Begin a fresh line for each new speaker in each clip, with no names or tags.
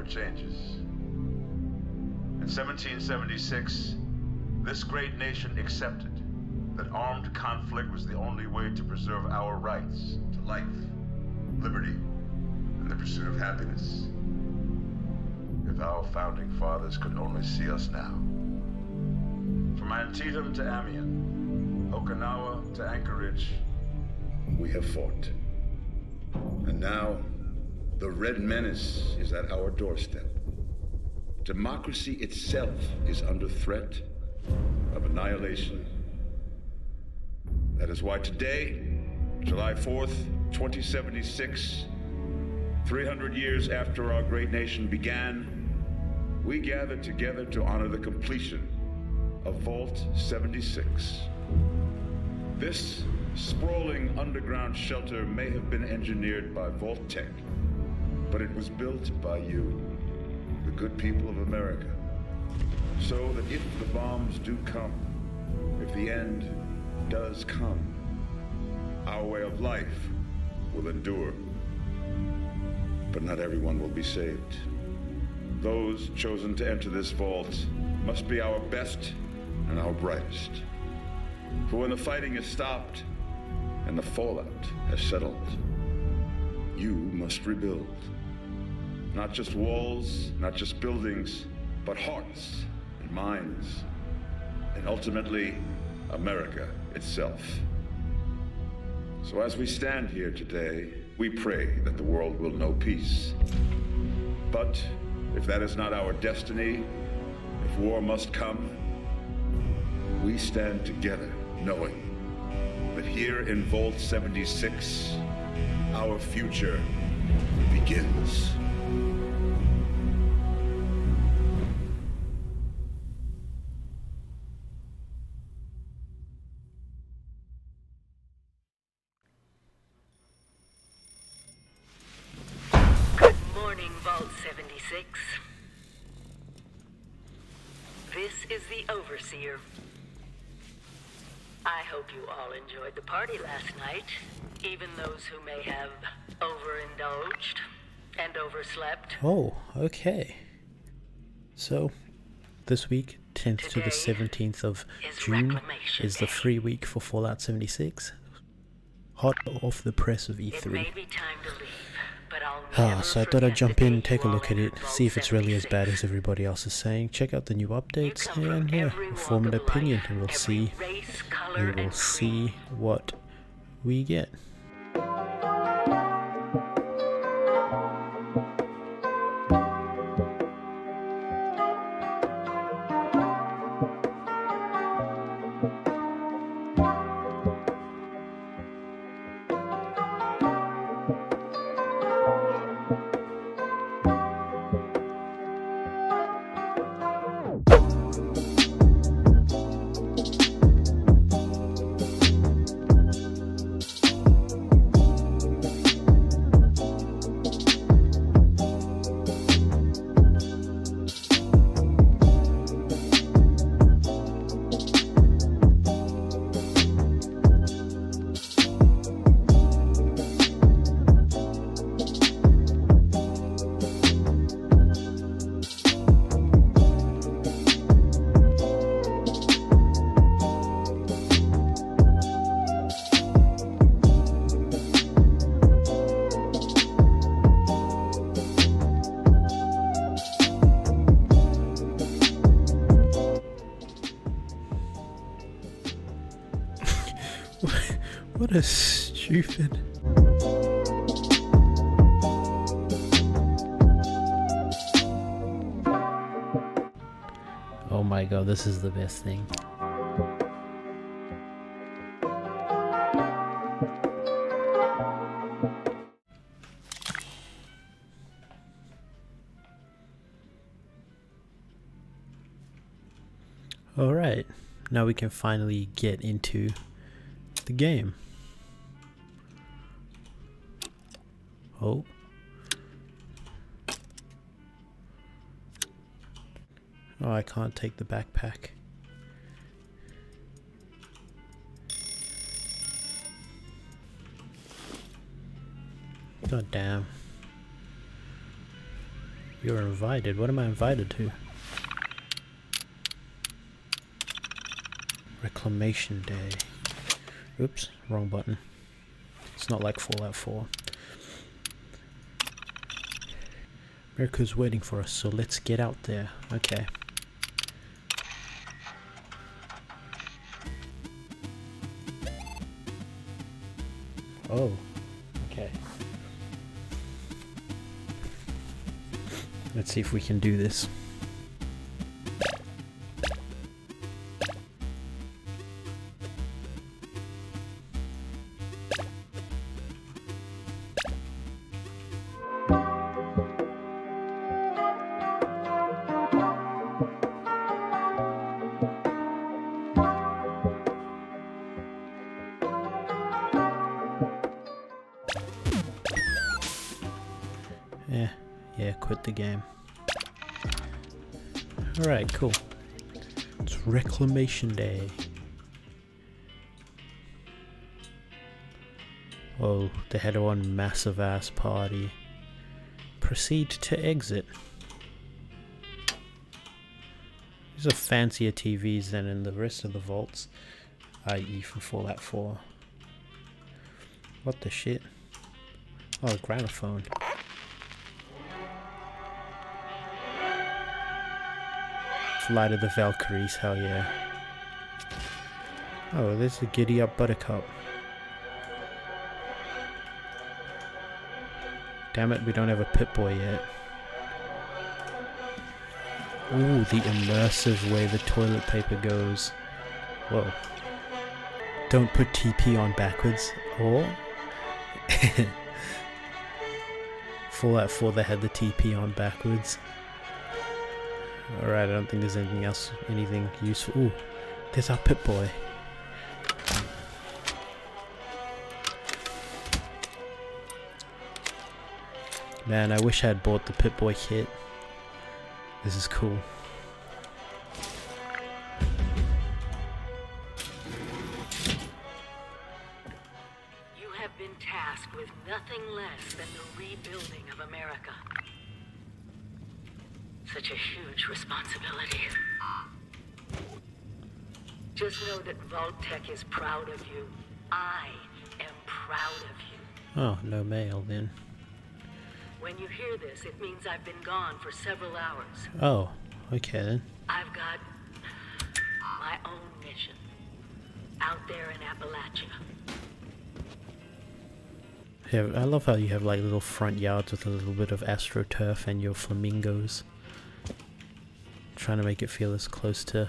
for changes. In 1776, this great nation accepted that armed conflict was the only way to preserve our rights to life, liberty, and the pursuit of happiness. If our founding fathers could only see us now. From Antietam to Amiens, Okinawa to Anchorage, we have fought. And now, the Red Menace is at our doorstep. Democracy itself is under threat of annihilation. That is why today, July 4th, 2076, 300 years after our great nation began, we gather together to honor the completion of Vault 76. This sprawling underground shelter may have been engineered by Vault Tech, but it was built by you, the good people of America, so that if the bombs do come, if the end does come, our way of life will endure. But not everyone will be saved. Those chosen to enter this vault must be our best and our brightest. For when the fighting is stopped and the fallout has settled, you must rebuild. Not just walls, not just buildings, but hearts and minds, and ultimately, America itself. So as we stand here today, we pray that the world will know peace. But if that is not our destiny, if war must come, we stand together knowing that here in Vault 76, our future begins.
Good morning, Vault 76. This is the Overseer. I hope you all enjoyed the party last night, even those who may have overindulged and overslept.
Oh, okay. So, this week, 10th to the 17th of June,
Reclamation
is the
Day.
free week for Fallout 76. Hot off the press of
It may
E3.
be time to leave, but I'll never
So I thought I'd
forget
jump
the
in,
day
take a
you
look
all
at it,
entered
see if it's really as
76.
bad as everybody else is saying. Check out the new updates,
You come from
and yeah,
every
we'll
walk
form an
of
opinion,
life,
and we'll
every
see.
race, color,
We
and
will
creed.
see what we get. What a stupid. Oh my god, this is the best thing. Alright, now we can finally get into the game. Oh. Oh, I can't take the backpack. God damn. You're invited. What am I invited to? Reclamation Day. Oops, wrong button. It's not like Fallout 4. America's waiting for us, so let's get out there. Okay. Oh, okay. Let's see if we can do this. Yeah, quit the game. Alright, cool. It's Reclamation Day. Oh, they had one massive ass party. Proceed to exit. These are fancier TVs than in the rest of the vaults, i.e. from Fallout 4. What the shit? Oh, gramophone. Flight of the Valkyries, hell yeah. Oh, there's a Giddy Up Buttercup. Damn it, we don't have a Pip-Boy yet. Ooh, the immersive way the toilet paper goes. Whoa. Don't put TP on backwards, or... Fallout 4, they had the TP on backwards. Alright, I don't think there's anything else, anything useful. Ooh, there's our Pip-Boy. Man, I wish I had bought the Pip-Boy kit. This is cool.
You have been tasked with nothing less than the rebuilding of America. Such a huge responsibility. Just know that Vault-Tec is proud of you. I am proud of you.
Oh, no mail then.
When you hear this, it means I've been gone for several hours.
Oh, okay then.
I've got my own mission out there in Appalachia.
Yeah, I love how you have like little front yards with a little bit of AstroTurf and your flamingos. Trying to make it feel as close to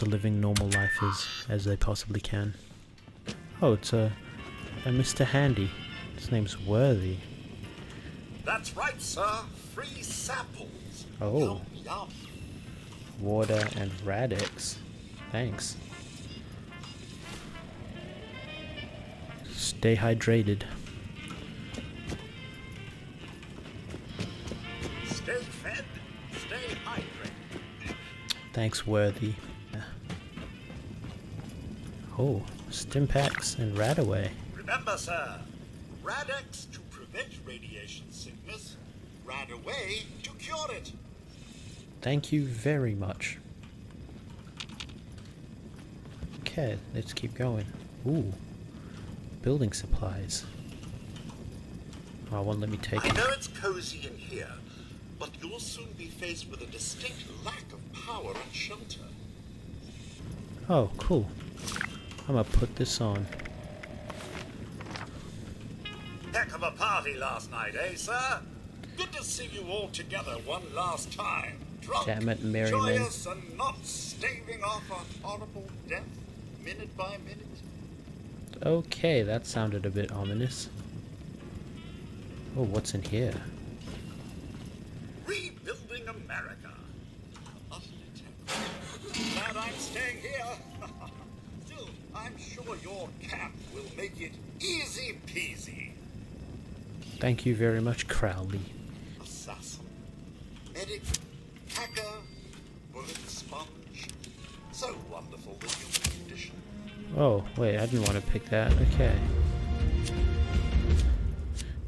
living normal life as they possibly can. Oh, it's a Mr. Handy. His name's Worthy.
That's right, sir. Free samples.
Oh.
Yum, yum.
Water and Radix. Thanks. Stay hydrated.
Stay fed. Stay hydrated.
Thanks, Worthy. Oh, Stimpaks and Radaway.
Remember, sir, Radix to prevent radiation sickness, Radaway to cure it.
Thank you very much. Okay, let's keep going. Ooh, building supplies. Oh, won't let me take
I
it.
know it's cozy in here, but you'll soon be faced with a distinct lack of power and shelter.
Oh, cool. I'm gonna put this on.
Heck of a party last night, eh, sir? Good to see you all together one last time. Drunk,
Damn it, merryman.
joyous, and not staving off a horrible death, minute by minute.
Okay, that sounded a bit ominous. Oh, what's in here?
Rebuilding America. Utterly terrible. Glad I'm staying here. Still, I'm sure your camp will make it easy peasy.
Thank you very much, Crowley.
Assassin, medic, hacker, bullet sponge. So wonderful, the human condition.
Oh, wait, I didn't want to pick that. Okay.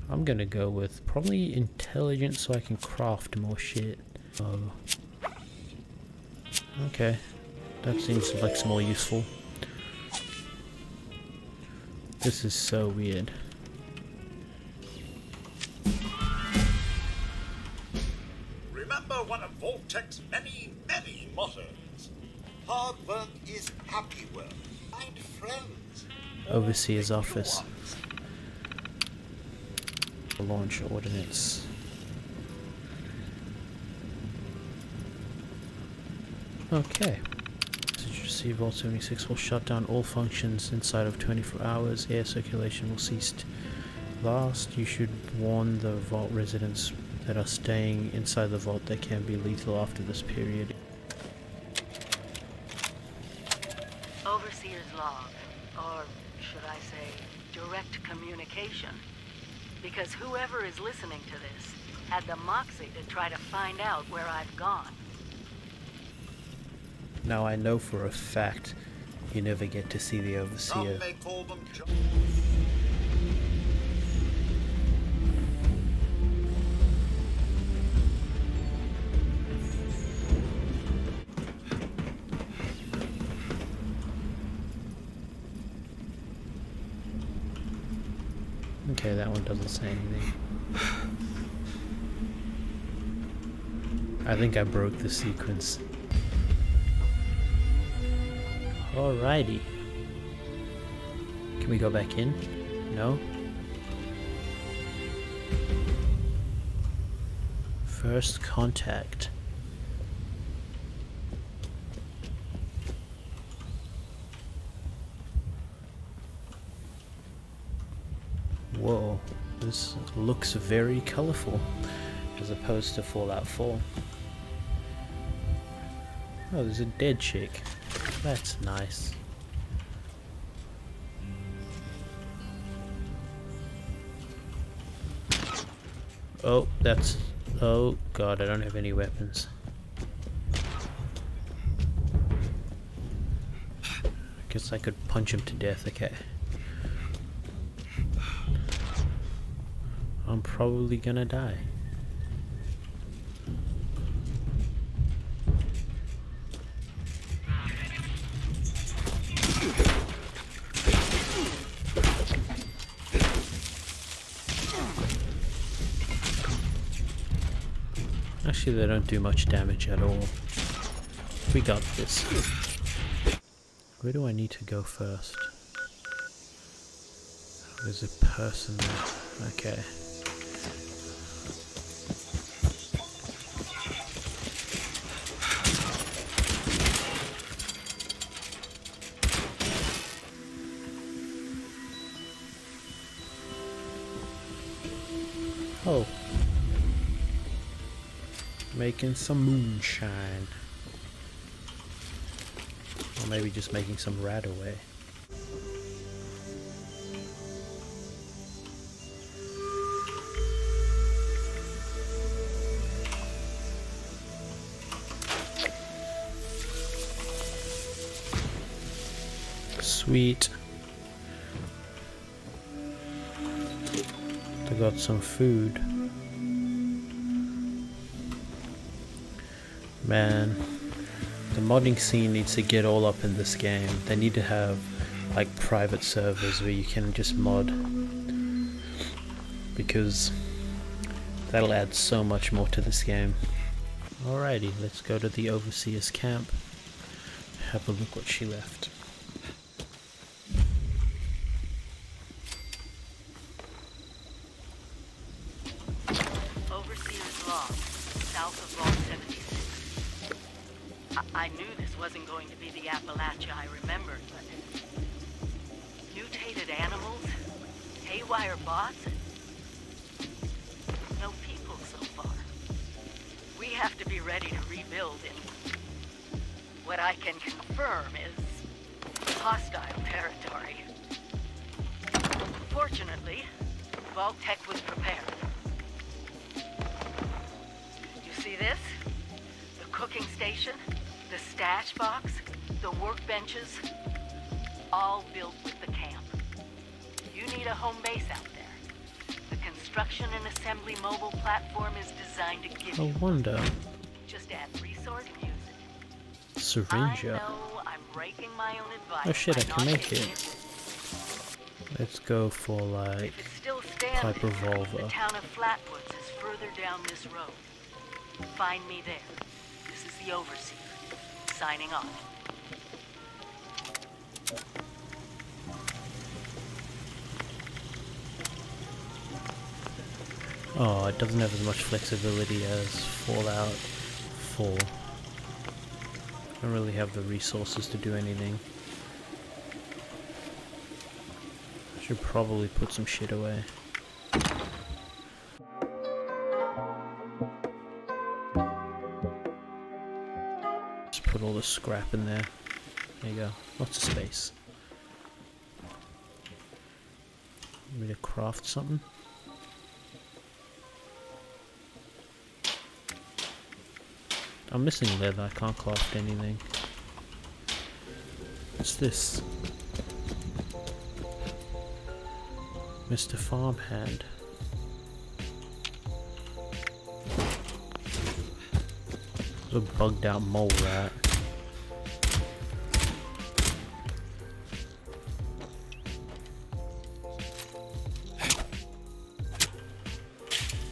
I'm I'm gonna go with probably intelligence so I can craft more shit. Oh. Okay. That seems like it's more useful. This is so weird.
Remember one of Vault-Tech's many, many mottos. Hard work is happy work. Find friends.
Overseer's office. Launch ordnance. Okay. Message received. Vault 76 will shut down all functions inside of 24 hours. Air circulation will cease. Last, you should warn the vault residents that are staying inside the vault that can be lethal after this period.
Overseer's log, or should I say, direct communication. Because whoever is listening to this had the moxie to try to find out where I've gone.
Now I know for a fact you never get to see the Overseer.
Some may call them
Okay, that one doesn't say anything. I think I broke the sequence. Alrighty. Can we go back in? No? First contact. Whoa, this looks very colorful as opposed to Fallout 4. Oh, there's a dead chick. That's nice. Oh, that's... Oh god, I don't have any weapons. I guess I could punch him to death, okay. I'm probably gonna die. Actually, they don't do much damage at all. We got this. Where do I need to go first? There's a person there. Okay. Oh. Making some moonshine. Or maybe just making some rat away. Sweet. They got some food. Man, the modding scene needs to get all up in this game. They need to have like private servers where you can just mod, because that'll add so much more to this game. Alrighty, let's go to the Overseer's camp. Have a look what she left.
Overseer's log, south of Vault 76. I knew this wasn't going to be the Appalachia I remembered, but mutated animals, haywire bots, no people so far. We have to be ready to rebuild in what I can confirm is hostile territory. Fortunately, Vault-Tech was prepared. You see this? The cooking station? The stash box, the workbenches, all built with the camp. You need a home base out there. The construction and assembly mobile platform is designed to give
I
you.
wonder.
Just add resource and use it.
Syringer.
I know I'm breaking my own advice.
Oh shit, I
by
can
not
make
taking
it. Let's go for like
If it's still standing,
pipe revolver.
the town of Flatwoods is further down this road. Find me there. This is the Overseer. Signing off.
Oh, it doesn't have as much flexibility as Fallout 4. I don't really have the resources to do anything. I should probably put some shit away. Just put all the scrap in there. There you go. Lots of space. Want me to craft something? I'm missing leather, I can't craft anything. What's this? Mr. Farmhand. There's a bugged out mole rat.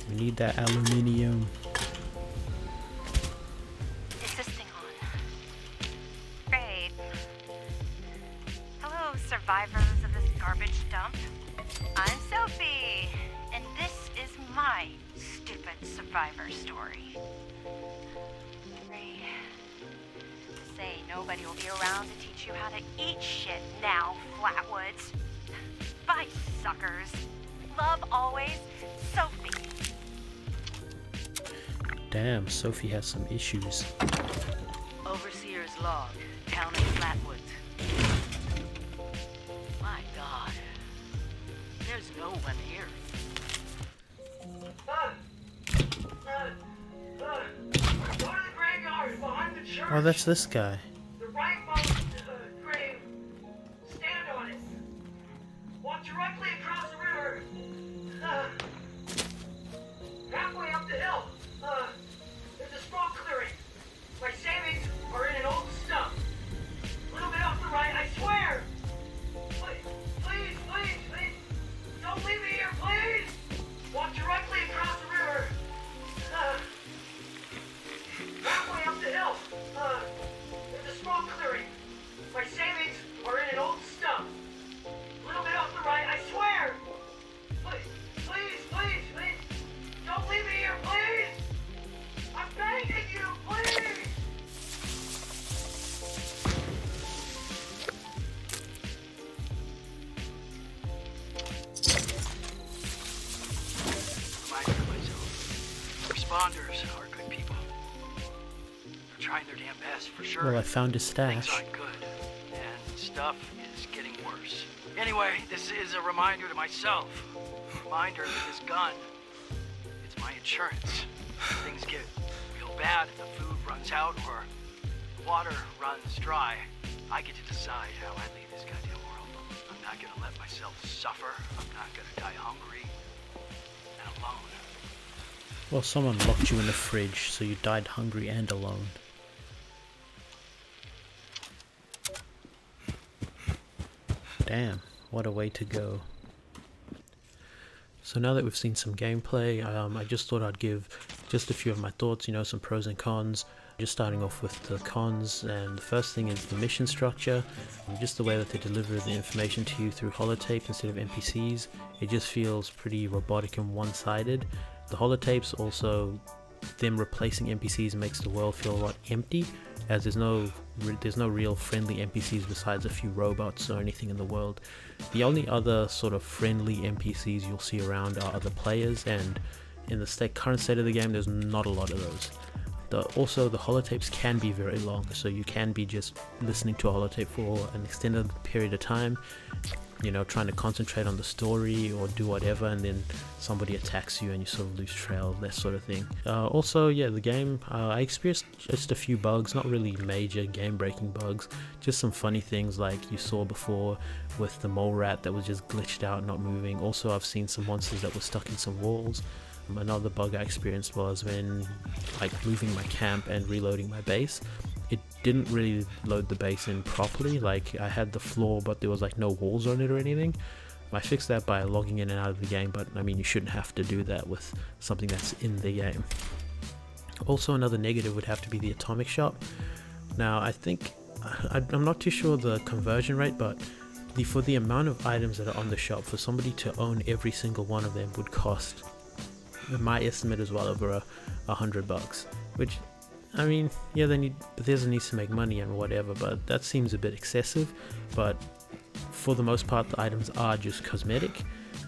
We need that aluminium.
Survivors of this garbage dump. I'm Sophie, and this is my stupid survivor story. Say nobody will be around to teach you how to eat shit now, Flatwoods. Bye, suckers. Love always, Sophie.
Damn, Sophie has some issues.
Overseer's log. Town of Flatwoods. My God. There's no one here.
Go to the graveyard behind the church.
Oh, that's this guy.
The rightmost grave. Stand on it. Walk directly across the river. Halfway up the hill. There's a small clearing. My savings are in an old stump. A little bit off the right, I swear. Please, please, please. Don't leave me here, please. Walk directly across the river. Halfway up the hill. There's a small clearing. My savings are in an old stump. A little bit off the right, I swear. Please, please, please. Don't leave me here, please. I'm begging you, please.
Reminded myself, responders are good people. They're trying their damn best for sure.
Well, I found his
Things
stash.
aren't good, and stuff is getting worse. Anyway, this is a reminder to myself. Reminder that this gun, it's my insurance. Things get real bad if the food runs out or the water runs dry. I get to decide how I leave this goddamn world. I'm not gonna let myself suffer. I'm not gonna die hungry and alone.
Well, someone locked you in the fridge, so you died hungry and alone. Damn, what a way to go. So now that we've seen some gameplay, I just thought I'd give just a few of my thoughts, you know, some pros and cons. Just starting off with the cons, and the first thing is the mission structure. Just the way that they deliver the information to you through holotape instead of NPCs. It just feels pretty robotic and one-sided. The holotapes also, them replacing NPCs makes the world feel a lot empty, as there's no real friendly NPCs besides a few robots or anything in the world. The only other sort of friendly NPCs you'll see around are other players, and in the current state of the game there's not a lot of those. Also, the holotapes can be very long, so you can be just listening to a holotape for an extended period of time. you know, trying to concentrate on the story or do whatever, and then somebody attacks you and you sort of lose trail, that sort of thing. Also, yeah, the game, I experienced just a few bugs, not really major game breaking bugs, just some funny things like you saw before with the mole rat that was just glitched out, not moving. Also, I've seen some monsters that were stuck in some walls. Another bug I experienced was when like moving my camp and reloading my base, it didn't really load the base in properly. Like I had the floor but there was like no walls on it or anything. I fixed that by logging in and out of the game, but I mean, you shouldn't have to do that with something that's in the game. Also, another negative would have to be the atomic shop. Now I think, I'm not too sure the conversion rate, but for the amount of items that are on the shop, for somebody to own every single one of them would cost, my estimate is well over $100, which, I mean, yeah, Bethesda needs to make money and whatever, but that seems a bit excessive. But for the most part, the items are just cosmetic.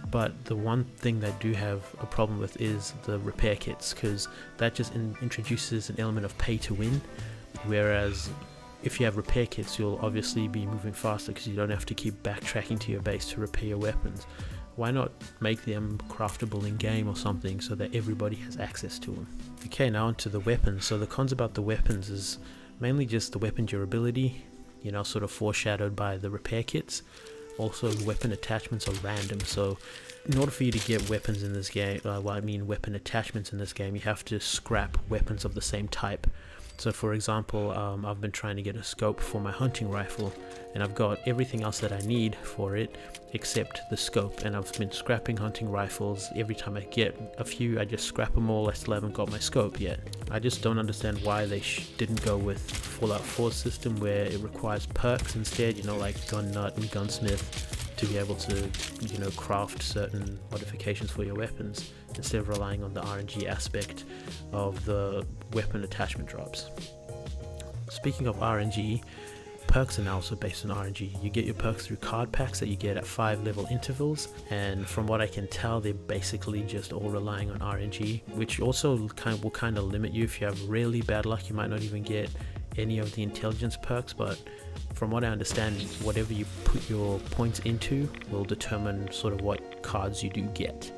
But the one thing they do have a problem with is the repair kits, because that just introduces an element of pay to win, whereas if you have repair kits, you'll obviously be moving faster because you don't have to keep backtracking to your base to repair your weapons. Why not make them craftable in game or something so that everybody has access to them? Okay, now onto the weapons. So the cons about the weapons is mainly just the weapon durability, you know, sort of foreshadowed by the repair kits. Also, weapon attachments are random, so in order for you to get weapons in this game, weapon attachments in this game, you have to scrap weapons of the same type. So for example, I've been trying to get a scope for my hunting rifle, and I've got everything else that I need for it except the scope, and I've been scrapping hunting rifles. Every time I get a few, I just scrap them all. I still haven't got my scope yet. I just don't understand why they didn't go with Fallout 4's system where it requires perks instead, you know, like gun nut and gunsmith, to be able to, you know, craft certain modifications for your weapons instead of relying on the RNG aspect of the weapon attachment drops. Speaking of RNG, perks are now also based on RNG. You get your perks through card packs that you get at 5 level intervals, and from what I can tell, they're basically just all relying on RNG, which also will kind of limit you. If you have really bad luck, you might not even get any of the intelligence perks, but from what I understand, whatever you put your points into will determine sort of what cards you do get.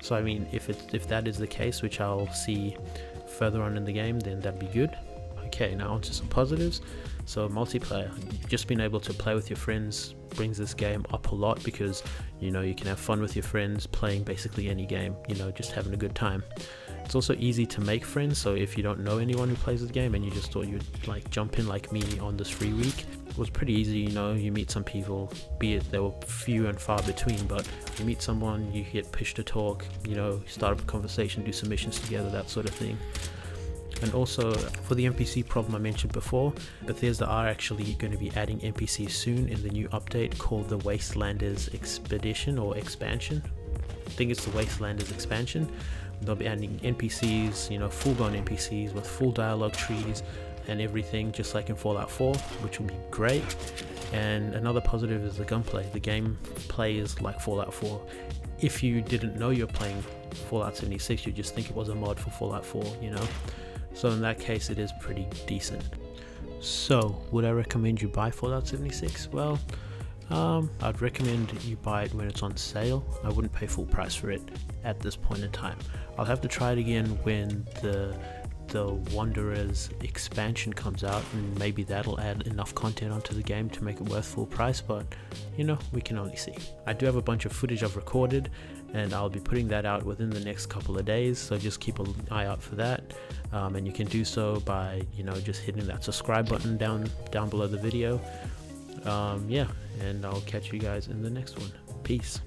So I mean, if that is the case, which I'll see further on in the game, then that'd be good. Okay, now onto some positives. So multiplayer, just being able to play with your friends brings this game up a lot, because you know, you can have fun with your friends playing basically any game, you know, just having a good time. It's also easy to make friends, so if you don't know anyone who plays the game and you just thought you'd like jump in like me on this free week, it was pretty easy. You know, you meet some people, be it they were few and far between, but you meet someone, you get pushed to talk, you know, start up a conversation, do some missions together, that sort of thing. And also, for the NPC problem I mentioned before, Bethesda are actually going to be adding NPCs soon in the new update called the Wastelanders Expedition or Expansion. I think it's the Wastelanders Expansion. They'll be adding NPCs, you know, full-blown NPCs with full dialogue trees and everything, just like in Fallout 4, which will be great. And another positive is the gunplay. The gameplay is like Fallout 4. If you didn't know you're playing Fallout 76, you'd just think it was a mod for Fallout 4, you know. So in that case, it is pretty decent. So, would I recommend you buy Fallout 76? Well, I'd recommend you buy it when it's on sale. I wouldn't pay full price for it at this point in time. I'll have to try it again when the Wanderers expansion comes out, and maybe that'll add enough content onto the game to make it worth full price, but you know, we can only see. I do have a bunch of footage I've recorded, and I'll be putting that out within the next couple of days, so just keep an eye out for that. And you can do so by, you know, just hitting that subscribe button down below the video. Yeah, and I'll catch you guys in the next one. Peace.